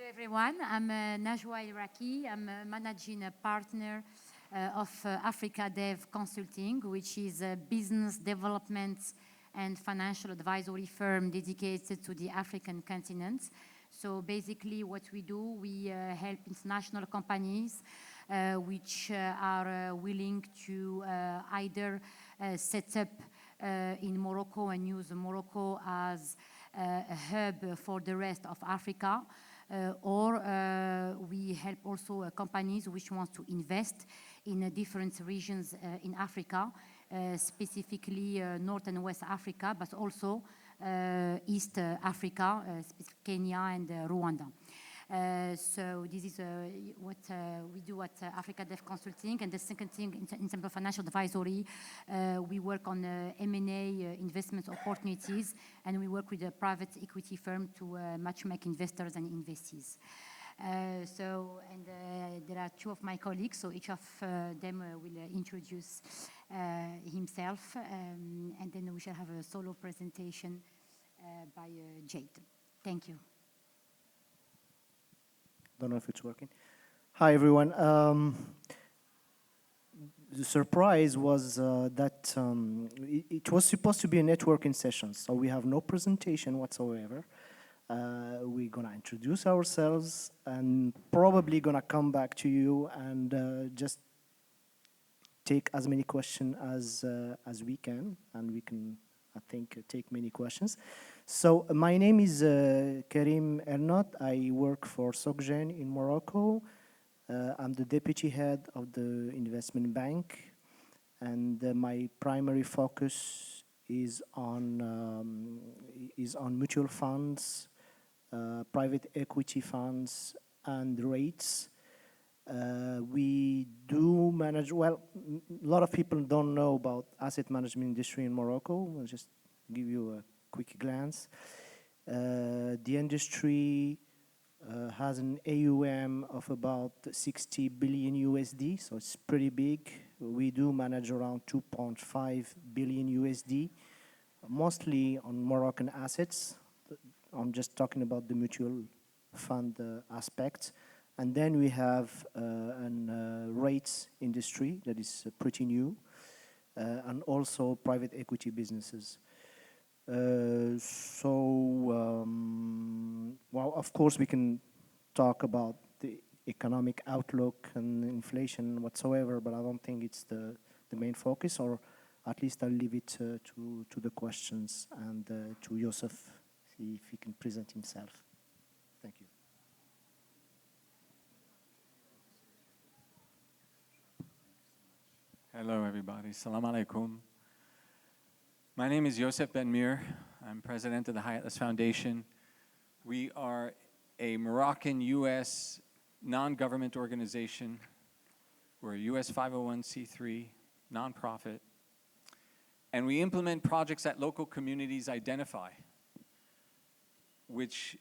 everyone. I'm Najwa Iraqi. I'm a managing partner of Africa Dev Consulting, which is a business development and financial advisory firm dedicated to the African continent. So basically what we do, we help international companies which are willing to either set up in Morocco and use Morocco as a hub for the rest of Africa, or we help also companies which want to invest in different regions in Africa, specifically North and West Africa, but also East Africa, Kenya and Rwanda. So this is what we do at Africa Dev Consulting. And the second thing, in terms of financial advisory, we work on M&A investment opportunities, and we work with a private equity firm to matchmake investors and investees. There are two of my colleagues, so each of them will introduce himself, and then we shall have a solo presentation by Jade. Thank you. Don't know if it's working. Hi, everyone. The surprise was that it was supposed to be a networking session, so we have no presentation whatsoever. We're gonna introduce ourselves and probably gonna come back to you and just take as many questions as we can, and we can, I think, take many questions. So my name is Karim Ernot. I work for SocGen in Morocco. I'm the deputy head of the investment bank, and my primary focus is on mutual funds, private equity funds, and rates. We do manage, well, a lot of people don't know about asset management industry in Morocco. I'll just give you a quick glance. The industry has an AUM of about 60 billion USD, so it's pretty big. We do manage around 2.5 billion USD, mostly on Moroccan assets. I'm just talking about the mutual fund aspect. And then we have a rates industry that is pretty new, and also private equity businesses. Well, of course, we can talk about the economic outlook and inflation whatsoever, but I don't think it's the main focus, or at least I'll leave it to the questions and to Yosef, see if he can present himself. Thank you. Hello, everybody. Salam alaikum. My name is Yosef Ben Mir. I'm president of the Hayatless Foundation. We are a Moroccan-U.S. non-government organization. We're a U.S. 501c3 nonprofit. And we implement projects that local communities identify, which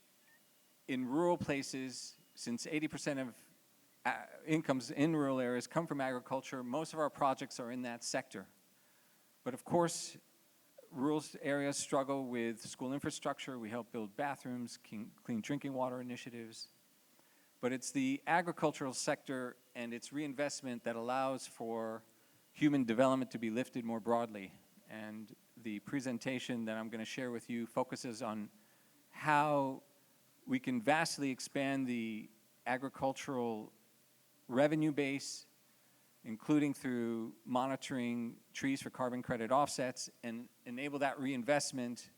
in rural places, since 80% of incomes in rural areas come from agriculture, most of our projects are in that sector. But of course, rural areas struggle with school infrastructure. We help build bathrooms, clean drinking water initiatives. But it's the agricultural sector and its reinvestment that allows for human development to be lifted more broadly. And the presentation that I'm going to share with you focuses on how we can vastly expand the agricultural revenue base, including through monitoring trees for carbon credit offsets, and enable that reinvestment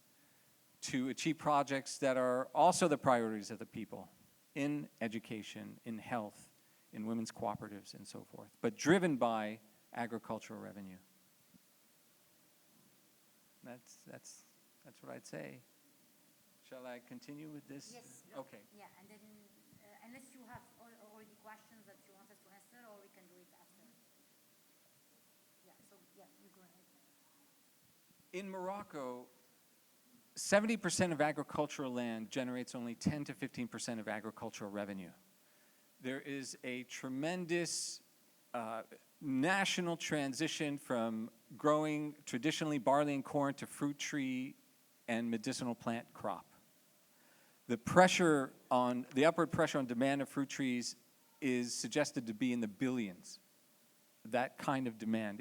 to achieve projects that are also the priorities of the people in education, in health, in women's cooperatives, and so forth, but driven by agricultural revenue. That's what I'd say. Shall I continue with this? Yes. Okay. Yeah, and then unless you have already questions that you want us to answer, or we can do it after. Yeah, so yeah, you go ahead. In Morocco, 70% of agricultural land generates only 10 to 15% of agricultural revenue. There is a tremendous national transition from growing traditionally barley and corn to fruit tree and medicinal plant crop. the upward pressure on demand of fruit trees is suggested to be in the billions. That kind of demand.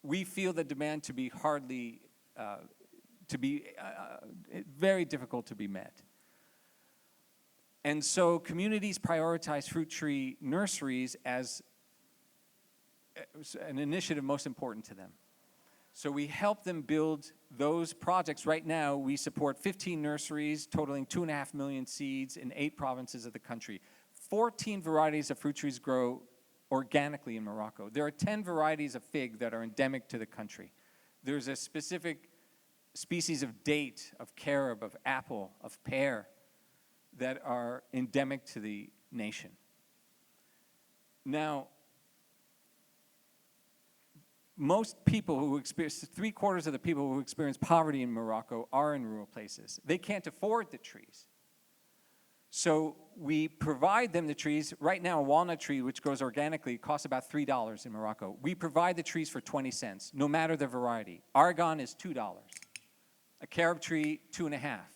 We feel the demand to be very difficult to be met. And so communities prioritize fruit tree nurseries as an initiative most important to them. So we help them build those projects. Right now, we support 15 nurseries totaling 2.5 million seeds in 8 provinces of the country. 14 varieties of fruit trees grow organically in Morocco. There are 10 varieties of fig that are endemic to the country. There's a specific species of date, of carob, of apple, of pear that are endemic to the nation. Now, most people who experience, 3/4 of the people who experience poverty in Morocco are in rural places. They can't afford the trees. So we provide them the trees. Right now, a walnut tree, which grows organically, costs about $3 in Morocco. We provide the trees for 20 cents, no matter the variety. Argon is $2. A carob tree, $2.50.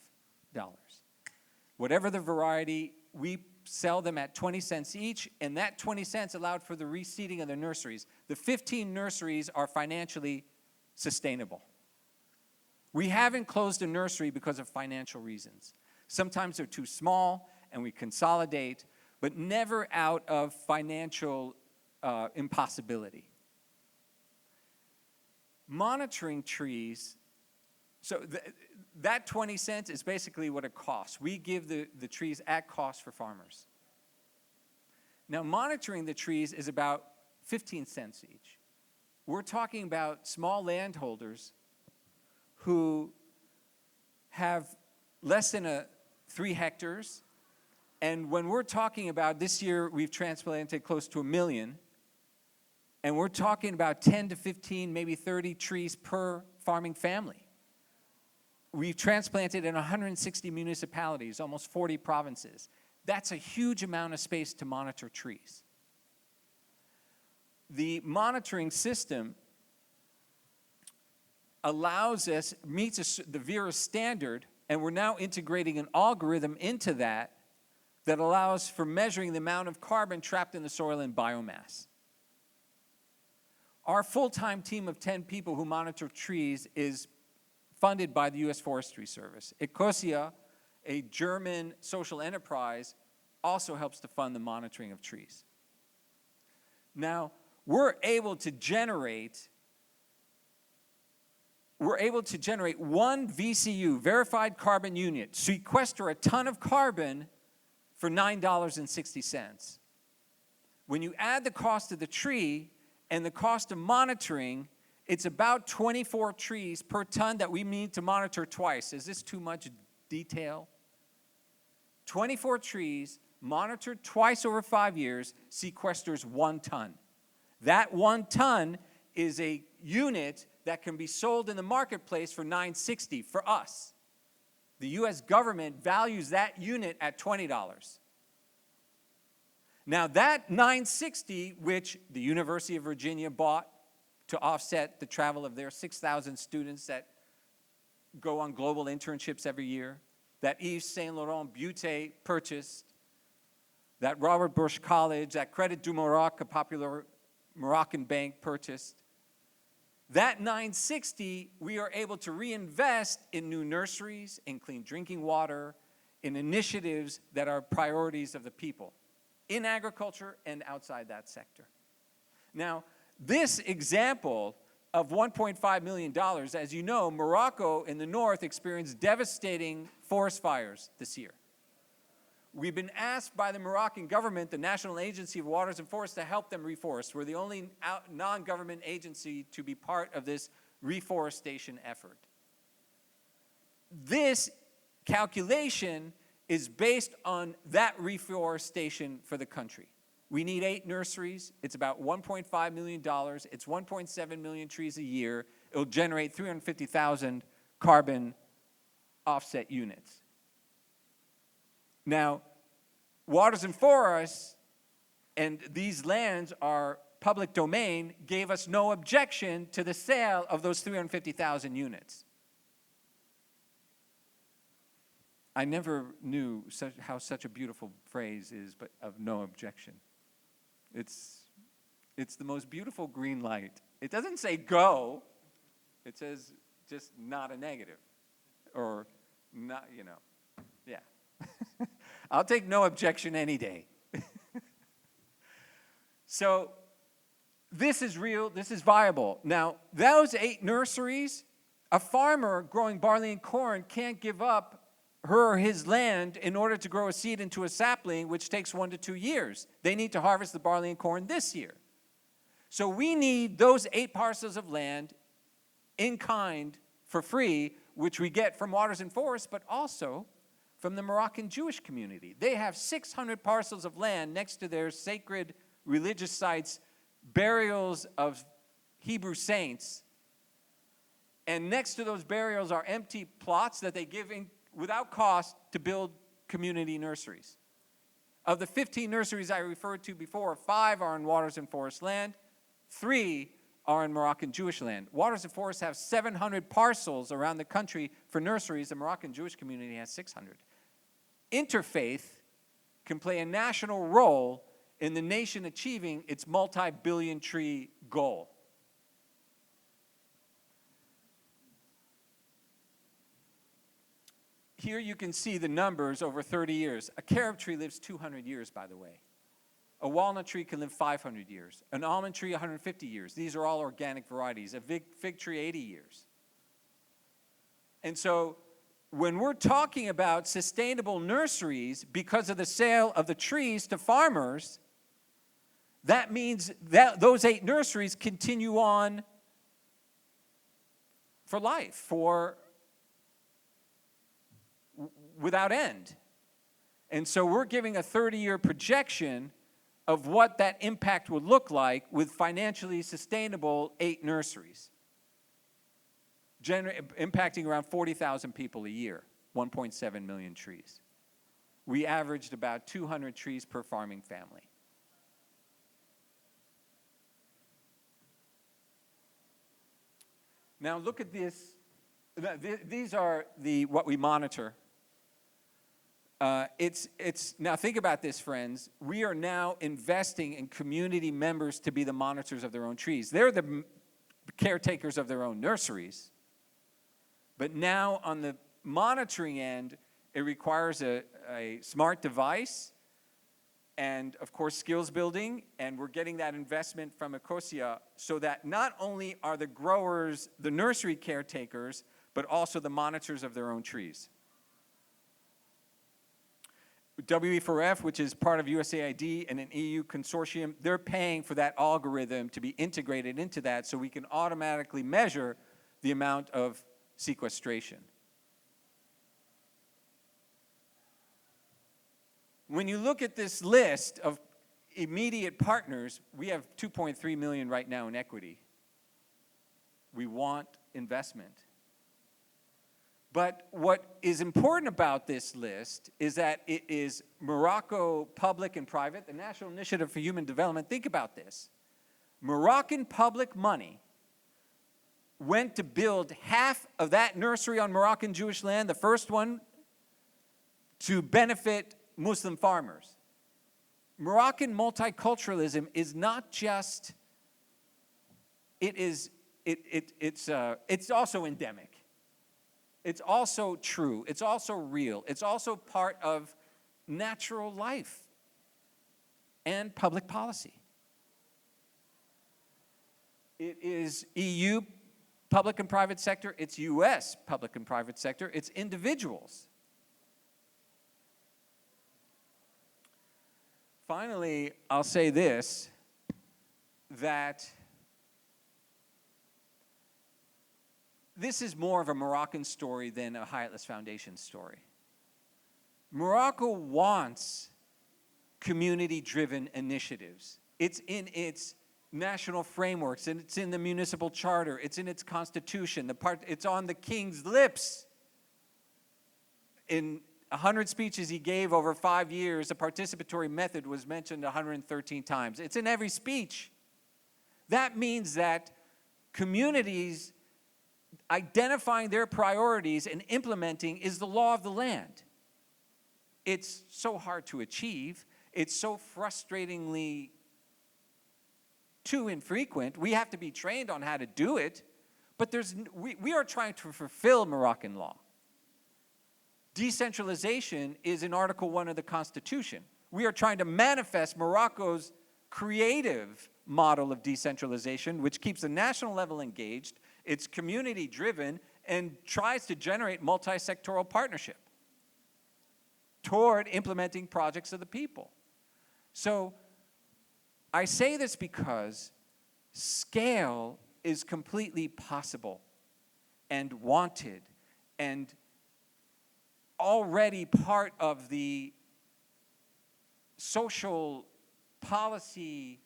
Whatever the variety, we sell them at 20 cents each, and that 20 cents allowed for the reseeding of the nurseries. The 15 nurseries are financially sustainable. We haven't closed a nursery because of financial reasons. Sometimes they're too small, and we consolidate, but never out of financial impossibility. Monitoring trees, so that 20 cents is basically what it costs. We give the trees at cost for farmers. Now, monitoring the trees is about 15 cents each. We're talking about small landholders who have less than 3 hectares. And when we're talking about this year, we've transplanted close to 1 million. And we're talking about 10 to 15, maybe 30 trees per farming family. We've transplanted in 160 municipalities, almost 40 provinces. That's a huge amount of space to monitor trees. The monitoring system meets the Vera standard, and we're now integrating an algorithm into that allows for measuring the amount of carbon trapped in the soil and biomass. Our full-time team of 10 people who monitor trees is funded by the U.S. Forestry Service. Ecosia, a German social enterprise, also helps to fund the monitoring of trees. Now, we're able to generate 1 VCU, verified carbon unit, sequester a ton of carbon for $9.60. When you add the cost of the tree and the cost of monitoring, it's about 24 trees per ton that we need to monitor twice. Is this too much detail? 24 trees monitored twice over 5 years sequesters 1 ton. That 1 ton is a unit that can be sold in the marketplace for $9.60 for us. The U.S. government values that unit at $20. Now that $9.60, which the University of Virginia bought to offset the travel of their 6,000 students that go on global internships every year, that Yves Saint Laurent Beauté purchased, that Robert Bush College, that Credit du Maroc, a popular Moroccan bank, purchased. That $9.60 we are able to reinvest in new nurseries, in clean drinking water, in initiatives that are priorities of the people, in agriculture and outside that sector. Now, this example of $1.5 million, as you know, Morocco in the north experienced devastating forest fires this year. We've been asked by the Moroccan government, the National Agency of Waters and Forests, to help them reforest. We're the only non-government agency to be part of this reforestation effort. This calculation is based on that reforestation for the country. We need 8 nurseries. It's about $1.5 million. It's 1.7 million trees a year. It'll generate 350,000 carbon offset units. Now, Waters and Forests, and these lands are public domain, gave us no objection to the sale of those 350,000 units. I never knew how such a beautiful phrase is, but of no objection. It's the most beautiful green light. It doesn't say go. It says just not a negative, or not, yeah. I'll take no objection any day. So this is real, this is viable. Now, those 8 nurseries, a farmer growing barley and corn can't give up her or his land in order to grow a seed into a sapling, which takes 1 to 2 years. They need to harvest the barley and corn this year. So we need those 8 parcels of land in kind for free, which we get from Waters and Forests, but also from the Moroccan Jewish community. They have 600 parcels of land next to their sacred religious sites, burials of Hebrew saints, and next to those burials are empty plots that they give without cost to build community nurseries. Of the 15 nurseries I referred to before, 5 are in Waters and Forests land, 3 are in Moroccan Jewish land. Waters and Forests have 700 parcels around the country for nurseries. The Moroccan Jewish community has 600. Interfaith can play a national role in the nation achieving its multi-billion tree goal. Here you can see the numbers over 30 years. A carob tree lives 200 years, by the way. A walnut tree can live 500 years. An almond tree, 150 years. These are all organic varieties. A fig tree, 80 years. And so when we're talking about sustainable nurseries because of the sale of the trees to farmers, that means that those 8 nurseries continue on for life, without end. And so we're giving a 30-year projection of what that impact would look like with financially sustainable 8 nurseries, impacting around 40,000 people a year, 1.7 million trees. We averaged about 200 trees per farming family. Now look at this. These are what we monitor. Now think about this, friends. We are now investing in community members to be the monitors of their own trees. They're the caretakers of their own nurseries. But now on the monitoring end, it requires a smart device and, of course, skills building. And we're getting that investment from Ecosia so that not only are the growers the nursery caretakers, but also the monitors of their own trees. WE4F, which is part of USAID and an EU consortium, they're paying for that algorithm to be integrated into that so we can automatically measure the amount of sequestration. When you look at this list of immediate partners, we have 2.3 million right now in equity. We want investment. But what is important about this list is that it is Morocco public and private, the National Initiative for Human Development. Think about this. Moroccan public money went to build half of that nursery on Moroccan Jewish land, the first one, to benefit Muslim farmers. Moroccan multiculturalism is not just, it's also endemic. It's also true. It's also real. It's also part of natural life and public policy. It is EU public and private sector. It's US public and private sector. It's individuals. Finally, I'll say this, that this is more of a Moroccan story than a Hayatlis Foundation story. Morocco wants community-driven initiatives. It's in its national frameworks, and it's in the municipal charter, it's in its constitution, it's on the king's lips. In 100 speeches he gave over 5 years, the participatory method was mentioned 113 times. It's in every speech. That means that communities identifying their priorities and implementing is the law of the land. it's so hard to achieve. It's so frustratingly too infrequent. We have to be trained on how to do it, but we are trying to fulfill Moroccan law. Decentralization is in Article 1 of the Constitution. We are trying to manifest Morocco's creative model of decentralization, which keeps the national level engaged, it's community-driven, and tries to generate multi-sectoral partnership toward implementing projects of the people. So I say this because scale is completely possible and wanted and already part of the social policy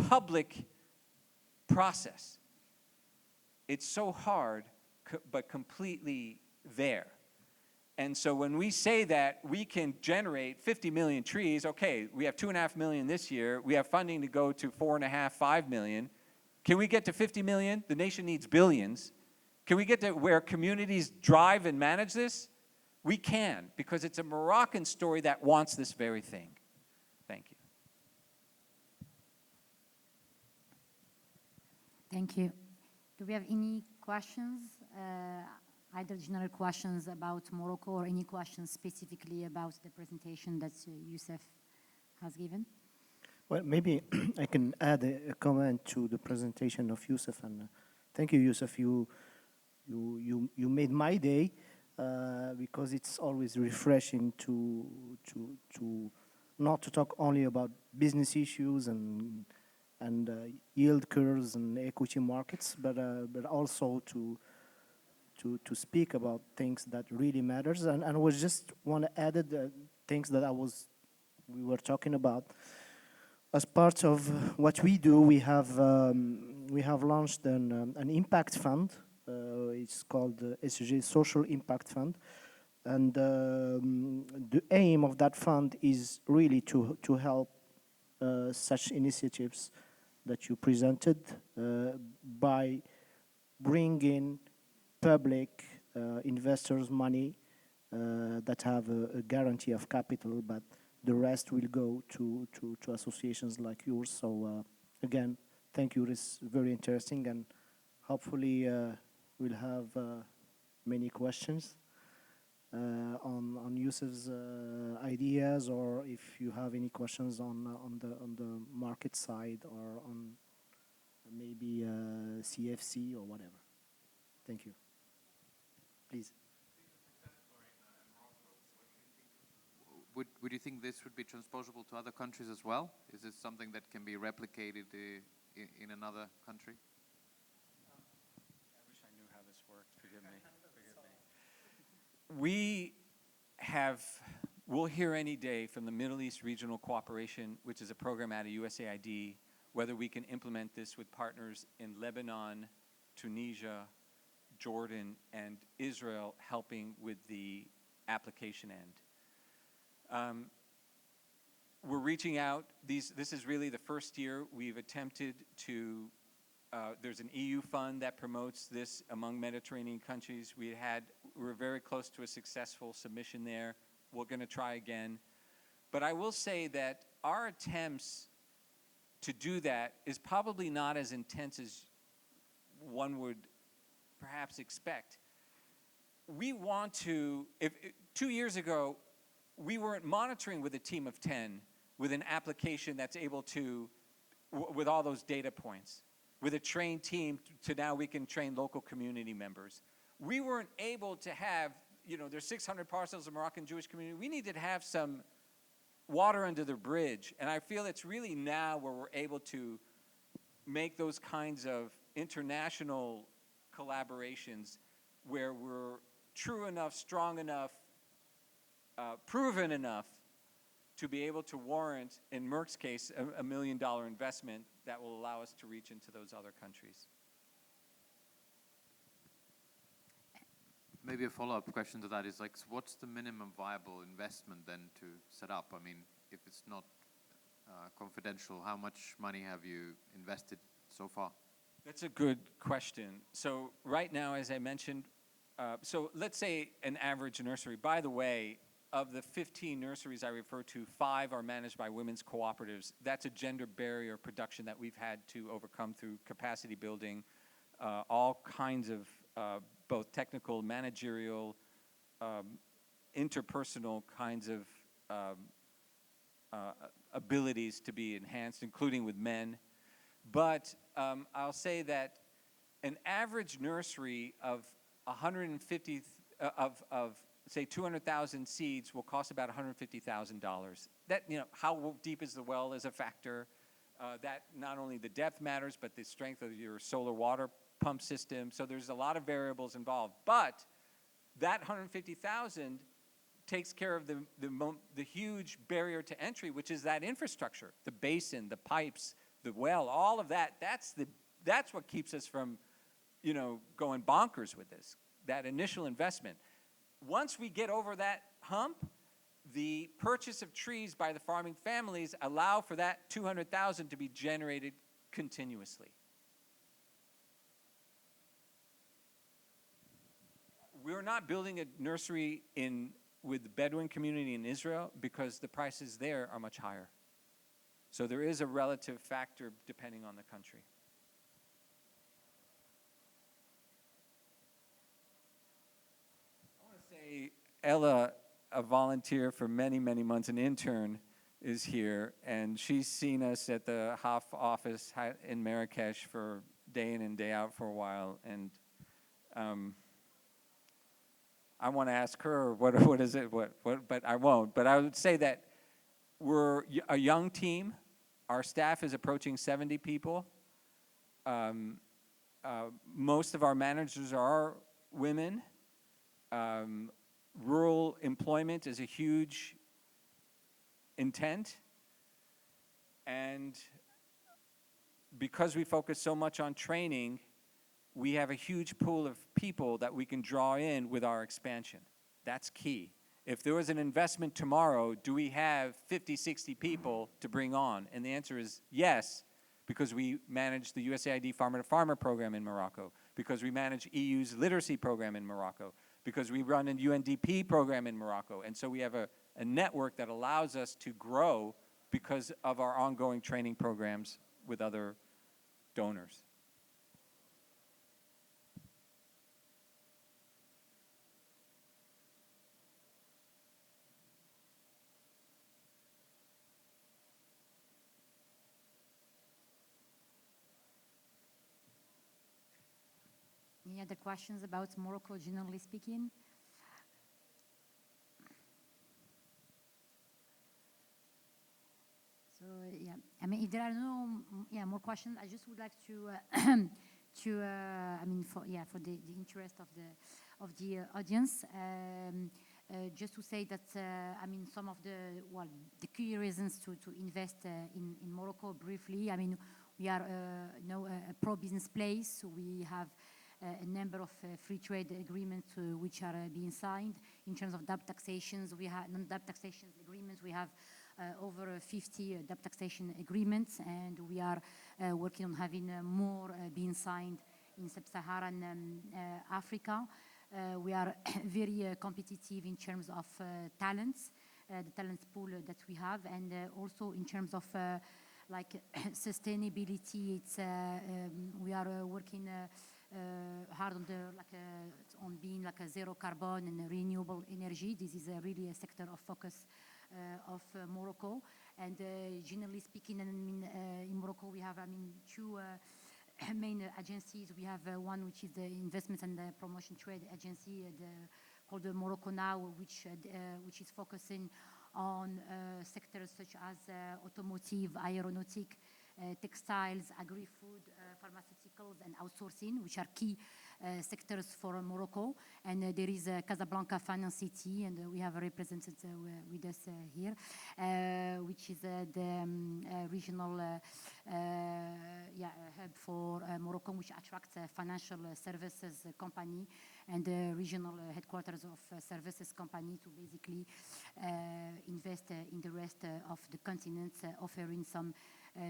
public process. It's so hard, but completely there. And so when we say that we can generate 50 million trees, okay, we have 2.5 million this year, we have funding to go to 4.5, 5 million. Can we get to 50 million? The nation needs billions. Can we get to where communities drive and manage this? We can, because it's a Moroccan story that wants this very thing. Thank you. Thank you. Do we have any questions? Either general questions about Morocco or any questions specifically about the presentation that Youssef has given? Well, maybe I can add a comment to the presentation of Youssef. And thank you, Youssef. You made my day because it's always refreshing to not to talk only about business issues and yield curves and equity markets, but also to speak about things that really matters. And I was just want to add the things that we were talking about. As part of what we do, we have launched an impact fund. It's called the SG Social Impact Fund, and the aim of that fund is really to help such initiatives that you presented by bringing public investors' money that have a guarantee of capital, but the rest will go to associations like yours. So again, thank you. It's very interesting, and hopefully we'll have many questions on Youssef's ideas, or if you have any questions on the market side or on maybe CFC or whatever. Thank you. Please. Would you think this would be transposable to other countries as well? Is this something that can be replicated in another country? I wish I knew how this worked. Forgive me. We'll hear any day from the Middle East Regional Cooperation, which is a program out of USAID, whether we can implement this with partners in Lebanon, Tunisia, Jordan, and Israel, helping with the application end. We're reaching out. This is really the first year we've attempted to, there's an EU fund that promotes this among Mediterranean countries. We're very close to a successful submission there. We're going to try again. But I will say that our attempts to do that is probably not as intense as one would perhaps expect. We want to, 2 years ago, we weren't monitoring with a team of 10 with an application that's able to, with all those data points, with a trained team to now we can train local community members. We weren't able to have, there's 600 parcels of Moroccan Jewish community. We needed to have some water under the bridge. And I feel it's really now where we're able to make those kinds of international collaborations where we're true enough, strong enough, proven enough to be able to warrant, in Merck's case, a $1 million investment that will allow us to reach into those other countries. Maybe a follow-up question to that is like, what's the minimum viable investment then to set up? I mean, if it's not confidential, how much money have you invested so far? That's a good question. So right now, as I mentioned, so let's say an average nursery. By the way, of the 15 nurseries I refer to, 5 are managed by women's cooperatives. That's a gender barrier production that we've had to overcome through capacity building, all kinds of both technical, managerial, interpersonal kinds of abilities to be enhanced, including with men. But I'll say that an average nursery of 150, say 200,000 seeds will cost about $150,000. That, how deep is the well is a factor. That not only the depth matters, but the strength of your solar water pump system. So there's a lot of variables involved. But that 150,000 takes care of the huge barrier to entry, which is that infrastructure, the basin, the pipes, the well, all of that. That's what keeps us from, going bonkers with this, that initial investment. Once we get over that hump, the purchase of trees by the farming families allow for that 200,000 to be generated continuously. We're not building a nursery with the Bedouin community in Israel because the prices there are much higher. So there is a relative factor depending on the country. I want to say Ella, a volunteer for many, many months, an intern, is here, and she's seen us at the HAF office in Marrakesh for day in and day out for a while, and I want to ask her what is it, but I won't. But I would say that we're a young team. Our staff is approaching 70 people. Most of our managers are women. Rural employment is a huge intent. And because we focus so much on training, we have a huge pool of people that we can draw in with our expansion. That's key. If there was an investment tomorrow, do we have 50, 60 people to bring on? And the answer is yes, because we manage the USAID Farmer-to-Farmer program in Morocco, because we manage EU's literacy program in Morocco, because we run a UNDP program in Morocco. And so we have a network that allows us to grow because of our ongoing training programs with other donors. Any other questions about Morocco, generally speaking? So yeah, I mean, if there are no more questions, I just would like to for the interest of the audience, just to say that some of the key reasons to invest in Morocco briefly. I mean, we are a pro-business place. We have a number of free trade agreements which are being signed. In terms of double taxations, we have non-double taxation agreements. We have over 50 double taxation agreements, and we are working on having more being signed in sub-Saharan Africa. We are very competitive in terms of talents, the talent pool that we have, and also in terms of sustainability. It's we are working hard on being a zero carbon and renewable energy. This is really a sector of focus of Morocco. And generally speaking, in Morocco we have two main agencies. We have one which is the Investment and the Promotion Trade Agency called the Morocco Now, which is focusing on sectors such as automotive, aeronautic, textiles, agri-food, pharmaceuticals, and outsourcing, which are key sectors for Morocco. And there is Casablanca Finance City, and we have a representative with us here, which is the regional hub for Morocco, which attracts financial services company and the regional headquarters of services company to basically invest in the rest of the continent, offering some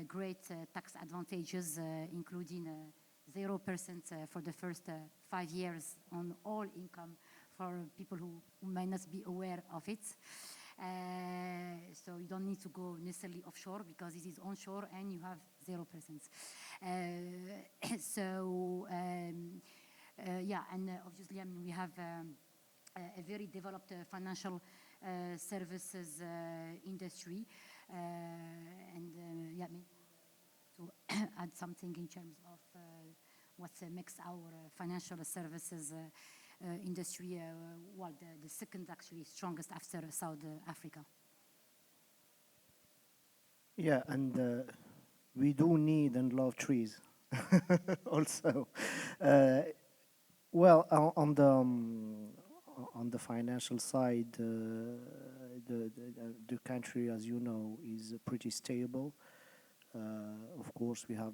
great tax advantages, including 0% for the first 5 years on all income for people who may not be aware of it. So you don't need to go necessarily offshore because it is onshore and you have 0%. Yeah, and obviously, I mean, we have a very developed financial services industry, and yeah, I mean, to add something in terms of what makes our financial services industry, well, the second actually strongest after South Africa. Yeah, and we do need and love trees also. Well, on the financial side, the country, as you know, is pretty stable. Of course, we have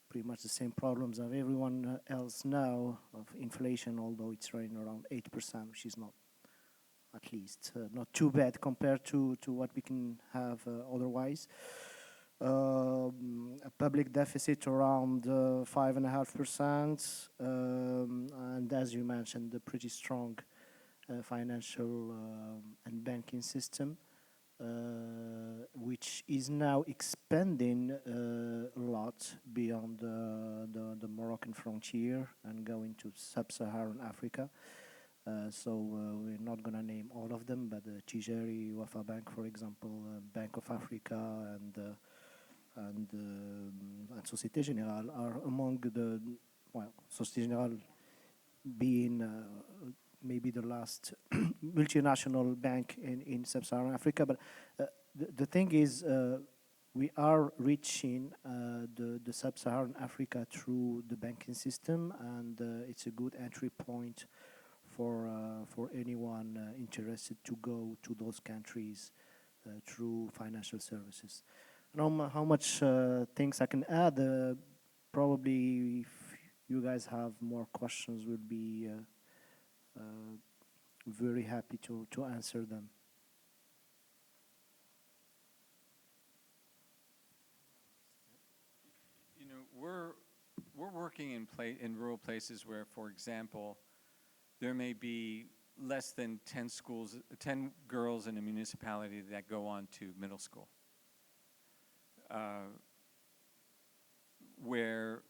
pretty much the same problems of everyone else now of inflation, although it's running around 8%, which is not, at least, not too bad compared to what we can have otherwise. A public deficit around 5.5%, and as you mentioned, a pretty strong financial and banking system, which is now expanding a lot beyond the Moroccan frontier and going to sub-Saharan Africa. So we're not going to name all of them, but Tijeri, Wafa Bank, for example, Bank of Africa, and Société Générale are among the, well, Société Générale being maybe the last multinational bank in sub-Saharan Africa. But the thing is, we are reaching the sub-Saharan Africa through the banking system, and it's a good entry point for anyone interested to go to those countries through financial services. I don't know how much things I can add. Probably if you guys have more questions, we'll be very happy to answer them. You know, we're working in rural places where, for example, there may be less than 10 girls in a municipality that go on to middle school, where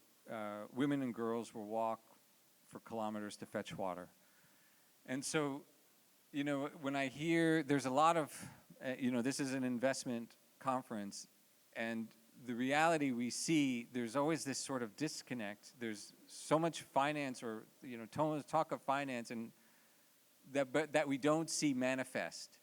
women and girls will walk for kilometers to fetch water. And so, you know, when I hear there's a lot of, you know, this is an investment conference, and the reality we see, there's always this sort of disconnect. There's so much finance, or, you know, talk of finance, and that we don't see manifest.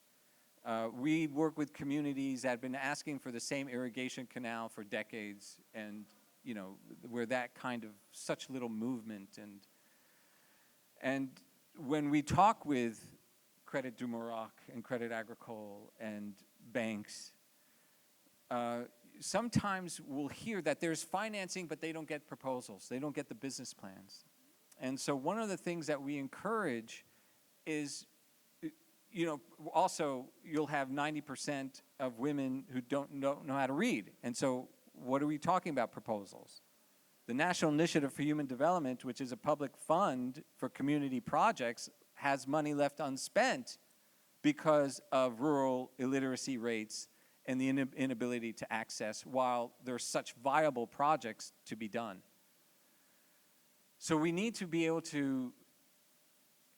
We work with communities that have been asking for the same irrigation canal for decades, and, you know, where that kind of such little movement. And when we talk with Credit du Maroc and Credit Agricole and banks, sometimes we'll hear that there's financing, but they don't get proposals. They don't get the business plans. And so one of the things that we encourage is, you know, also you'll have 90% of women who don't know how to read. And so what are we talking about proposals? The National Initiative for Human Development, which is a public fund for community projects, has money left unspent because of rural illiteracy rates and the inability to access, while there's such viable projects to be done. So we need to be able to,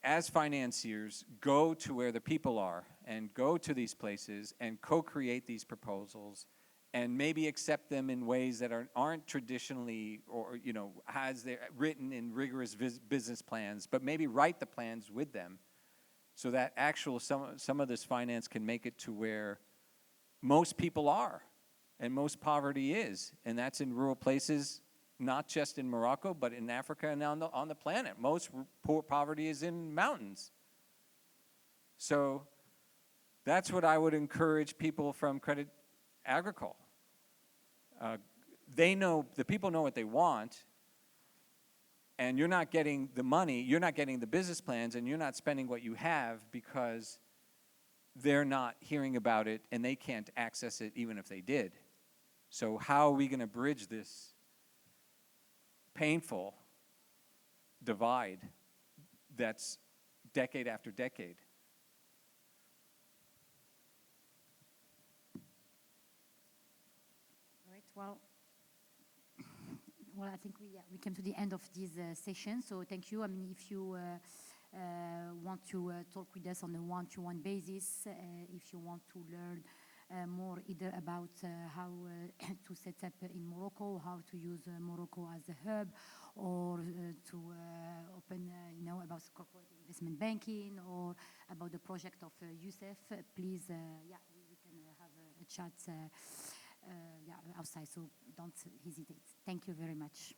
as financiers, go to where the people are and go to these places and co-create these proposals and maybe accept them in ways that aren't traditionally, or, you know, written in rigorous business plans, but maybe write the plans with them so that some of this finance can make it to where most people are and most poverty is. And that's in rural places, not just in Morocco, but in Africa and on the planet. Most poverty is in mountains. So that's what I would encourage people from Credit Agricole. The people know what they want, and you're not getting the money, you're not getting the business plans, and you're not spending what you have because they're not hearing about it and they can't access it even if they did. So how are we going to bridge this painful divide that's decade after decade. All right. Well, I think we came to the end of this session. So thank you. I mean, if you want to talk with us on a one-to-one basis, if you want to learn more either about how to set up in Morocco, how to use Morocco as a hub, or to open, about corporate investment banking, or about the project of Youssef, please, we can have a chat outside, so don't hesitate. Thank you very much.